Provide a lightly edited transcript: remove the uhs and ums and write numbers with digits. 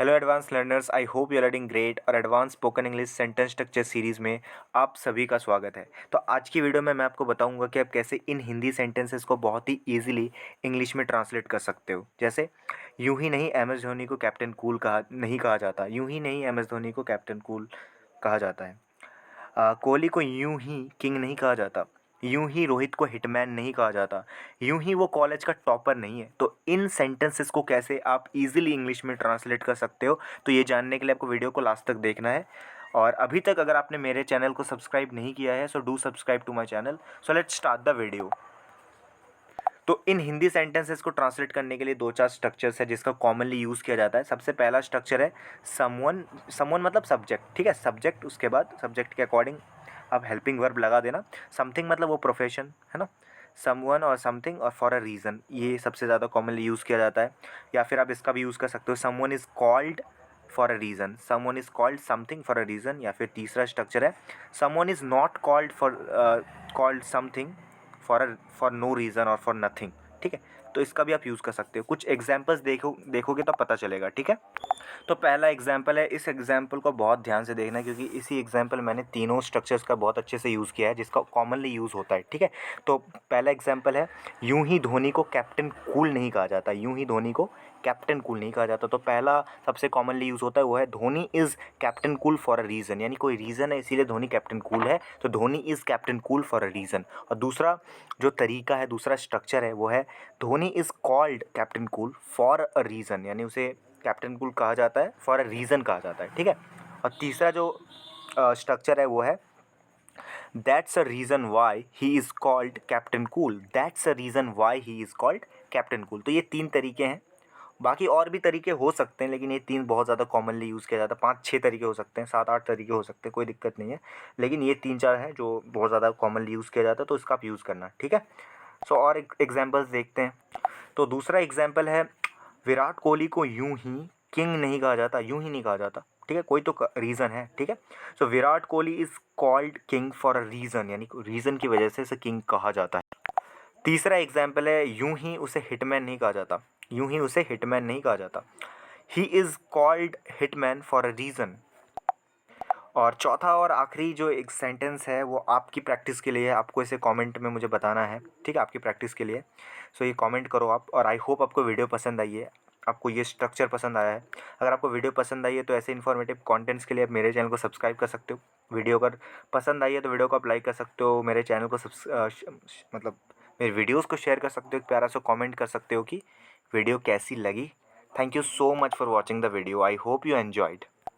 Hello advance learners, I hope you are doing great. और advance spoken English sentence structure series में आप सभी का स्वागत है। तो आज की वीडियो में मैं आपको बताऊंगा कि आप कैसे इन हिंदी सेंटेंसेस को बहुत ही इजीली इंग्लिश में ट्रांसलेट कर सकते हो। जैसे यूं ही नहीं एम एस धोनी को कैप्टन कूल कहा जाता। यूं ही नहीं एम एस धोनी को कैप्टन कूल कहा जाता है। कोहली को यूं ही किंग नहीं कहा जाता। यूं ही रोहित को हिटमैन नहीं कहा जाता। यूं ही वो कॉलेज का टॉपर नहीं है। तो इन सेंटेंसेस को कैसे आप इजीली इंग्लिश में ट्रांसलेट कर सकते हो, तो ये जानने के लिए आपको वीडियो को लास्ट तक देखना है। और अभी तक अगर आपने मेरे चैनल को सब्सक्राइब नहीं किया है, so do subscribe to my channel. So let's start the video. तो इन हिंदी सेंटेंसेस को ट्रांसलेट करने के लिए दो चार स्ट्रक्चर्स है जिसका कॉमनली यूज़ किया जाता है। सबसे पहला स्ट्रक्चर है समवन। समवन मतलब सब्जेक्ट, ठीक है, सब्जेक्ट, उसके बाद सब्जेक्ट के अकॉर्डिंग आप हेल्पिंग वर्ब लगा देना। समथिंग मतलब वो प्रोफेशन है ना, समवन और समथिंग और फॉर अ रीज़न, ये सबसे ज़्यादा कॉमनली यूज़ किया जाता है। या फिर आप इसका भी यूज़ कर सकते हो, someone is called for a reason, someone is called something for a reason. या फिर तीसरा स्ट्रक्चर है someone is not called called something for no reason और फॉर नथिंग, ठीक है। तो इसका भी आप यूज़ कर सकते हो। कुछ एग्जांपल्स देखोगे तो पता चलेगा, ठीक है। तो पहला एग्जांपल है, इस एग्जांपल को बहुत ध्यान से देखना क्योंकि इसी एग्जांपल मैंने तीनों स्ट्रक्चर्स का बहुत अच्छे से यूज़ किया है जिसका कॉमनली यूज़ होता है, ठीक है। तो पहला एग्जांपल है, यूं ही धोनी को कैप्टन कूल नहीं कहा जाता। यूं ही धोनी को कैप्टन कूल नहीं कहा जाता। तो पहला सबसे कॉमनली यूज़ होता है वो है Dhoni is captain cool for a reason, यानी कोई रीज़न है इसीलिए धोनी कैप्टन कूल है, तो Dhoni is captain cool for a reason. और दूसरा जो तरीका है, दूसरा स्ट्रक्चर है वो है Dhoni is called captain cool for a reason, यानी उसे कैप्टन कूल कहा जाता है, फॉर अ रीज़न कहा जाता है, ठीक है। और तीसरा जो स्ट्रक्चर है वो है that's a reason why he is called captain cool. That's a reason why he is called captain cool. तो ये तीन तरीके हैं, बाकी और भी तरीके हो सकते हैं लेकिन ये तीन बहुत ज़्यादा कॉमनली यूज़ किया जाता है। 5-6 तरीके हो सकते हैं, 7-8 तरीके हो सकते हैं, कोई दिक्कत नहीं है, लेकिन ये 3-4 हैं जो बहुत ज़्यादा कॉमनली यूज़ किया जाता है, तो इसका आप यूज़ करना, ठीक है। सो और एग्जांपल्स देखते हैं। तो दूसरा एग्जांपल है विराट कोहली को यूं ही किंग नहीं कहा जाता। यूं ही नहीं कहा जाता, ठीक है, कोई तो रीज़न है, ठीक है। So Virat Kohli is called king for a reason, यानी रीज़न की वजह से इसे किंग कहा जाता है। तीसरा एग्जाम्पल है यूं ही उसे हिटमैन नहीं कहा जाता। यूं ही उसे हिटमैन नहीं कहा जाता। He is called hitman for a reason. और चौथा और आखिरी जो एक सेंटेंस है वो आपकी प्रैक्टिस के लिए है, आपको इसे कमेंट में मुझे बताना है, ठीक है, आपकी प्रैक्टिस के लिए। सो ये कमेंट करो आप। और आई होप आपको वीडियो पसंद आई है, आपको ये स्ट्रक्चर पसंद आया है। अगर आपको वीडियो पसंद आई है तो ऐसे इन्फॉर्मेटिव कंटेंट्स के लिए आप मेरे चैनल को सब्सक्राइब कर सकते हो। वीडियो अगर पसंद आई है तो वीडियो को आप लाइक कर सकते हो, मेरे चैनल को मतलब मेरे वीडियोज़ को शेयर कर सकते हो, एक प्यारा सा कॉमेंट कर सकते हो कि वीडियो कैसी लगी। Thank you so much for watching the video. I hope you enjoyed.